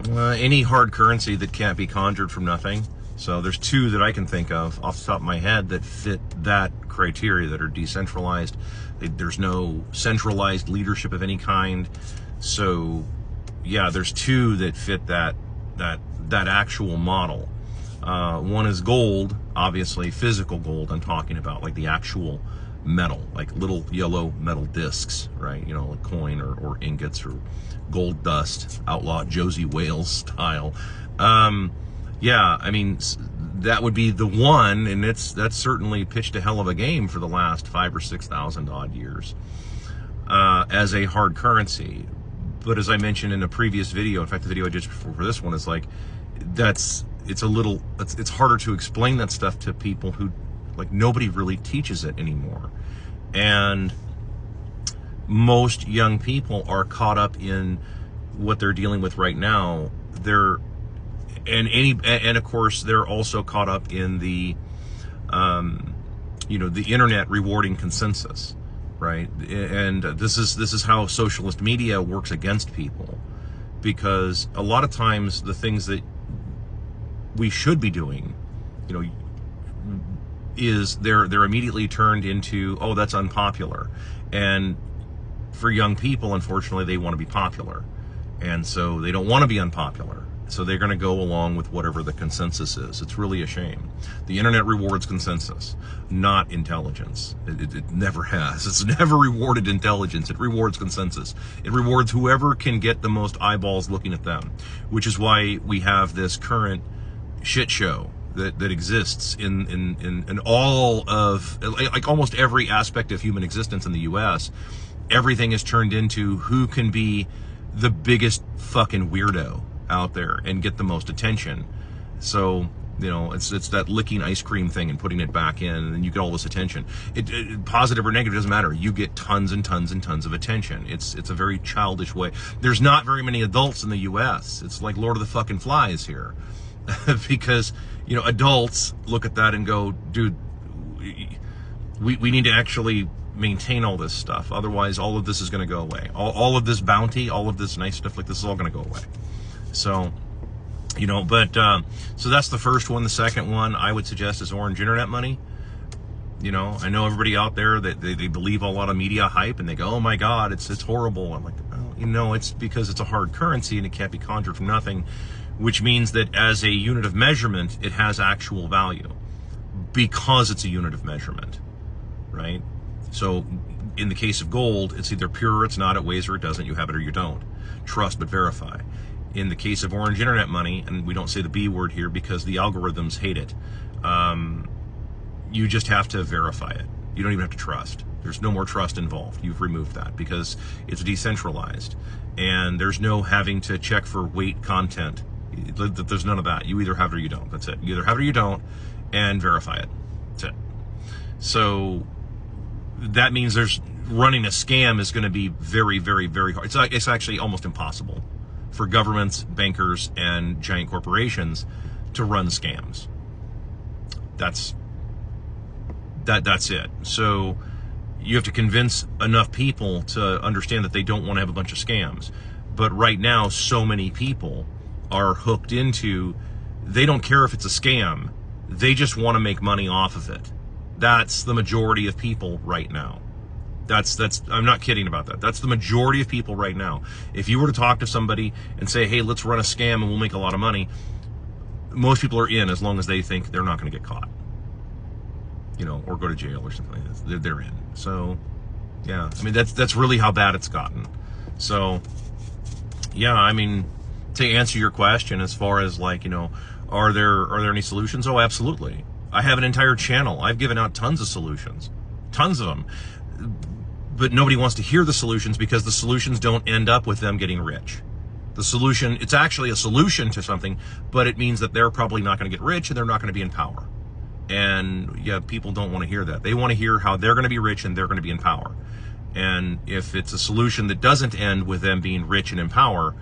Any hard currency that can't be conjured from nothing. So there's two that I can think of off the top of my head that fit that criteria, that are decentralized. There's no centralized leadership of any kind. So yeah, there's two that fit that actual model. One is gold, obviously physical gold I'm talking about, like the actual metal, like little yellow metal discs, right? You know, like coin or ingots or gold dust, outlaw Josie Wales style. Yeah, I mean, that would be the one, and that's certainly pitched a hell of a game for the last 5,000 or 6,000 odd years as a hard currency. But as I mentioned in a previous video, in fact, the video I did before for this one is like, it's harder to explain that stuff to people who, like, nobody really teaches it anymore. And most young people are caught up in what they're dealing with right now. And of course, they're also caught up in the, the internet rewarding consensus, right? And this is how socialist media works against people, because a lot of times the things that we should be doing, is they're immediately turned into, oh, that's unpopular. And for young people, unfortunately, they want to be popular, and so they don't want to be unpopular. So they're going to go along with whatever the consensus is. It's really a shame. The internet rewards consensus, not intelligence. It never has. It's never rewarded intelligence. It rewards consensus. It rewards whoever can get the most eyeballs looking at them, which is why we have this current shit show that exists in all of, like, almost every aspect of human existence in the US. Everything is turned into who can be the biggest fucking weirdo out there and get the most attention. So, it's that licking ice cream thing and putting it back in, and you get all this attention. It positive or negative, doesn't matter. You get tons and tons and tons of attention. It's a very childish way. There's not very many adults in the US. It's like Lord of the fucking Flies here. Because, adults look at that and go, dude, we need to actually maintain all this stuff. Otherwise, all of this is going to go away. All of this bounty, all of this nice stuff like this is all going to go away. So, so that's the first one. The second one I would suggest is orange internet money. I know everybody out there that they believe a lot of media hype and they go, oh my God, it's horrible. I'm like, well, it's because it's a hard currency and it can't be conjured from nothing, which means that as a unit of measurement, it has actual value because it's a unit of measurement, right? So in the case of gold, it's either pure or it's not, it weighs or it doesn't, you have it or you don't. Trust but verify. In the case of orange internet money, and we don't say the B word here because the algorithms hate it, you just have to verify it. You don't even have to trust. There's no more trust involved. You've removed that because it's decentralized. And there's no having to check for weight content. There's none of that. You either have it or you don't. That's it. You either have it or you don't, and verify it. That's it. So that means running a scam is going to be very, very, very hard. It's actually almost impossible for governments, bankers, and giant corporations to run scams. That's it. So you have to convince enough people to understand that they don't want to have a bunch of scams. But right now, so many people are hooked into, they don't care if it's a scam. They just want to make money off of it. That's the majority of people right now. I'm not kidding about that. That's the majority of people right now. If you were to talk to somebody and say, hey, let's run a scam and we'll make a lot of money, most people are in as long as they think they're not going to get caught, or go to jail or something like that. They're in. So, yeah, I mean, that's really how bad it's gotten. So, yeah, I mean, to answer your question as far as like, are there any solutions? Oh, absolutely. I have an entire channel. I've given out tons of solutions, tons of them. But nobody wants to hear the solutions because the solutions don't end up with them getting rich. The solution, it's actually a solution to something, but it means that they're probably not going to get rich and they're not going to be in power. And yeah, people don't want to hear that. They want to hear how they're going to be rich and they're going to be in power. And if it's a solution that doesn't end with them being rich and in power,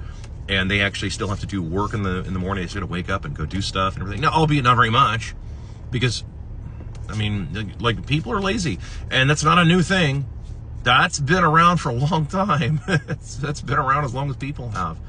and they actually still have to do work in the morning, they're going to wake up and go do stuff and everything. Now, albeit not very much, because, I mean, like, people are lazy, and that's not a new thing. That's been around for a long time. That's been around as long as people have.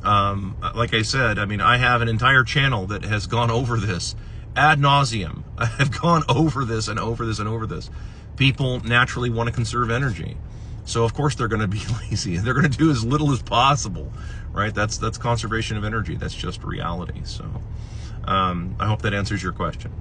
Like I said, I mean, I have an entire channel that has gone over this ad nauseum. I have gone over this and over this and over this. People naturally want to conserve energy. So of course they're going to be lazy. They're going to do as little as possible, right? That's conservation of energy. That's just reality. So I hope that answers your question.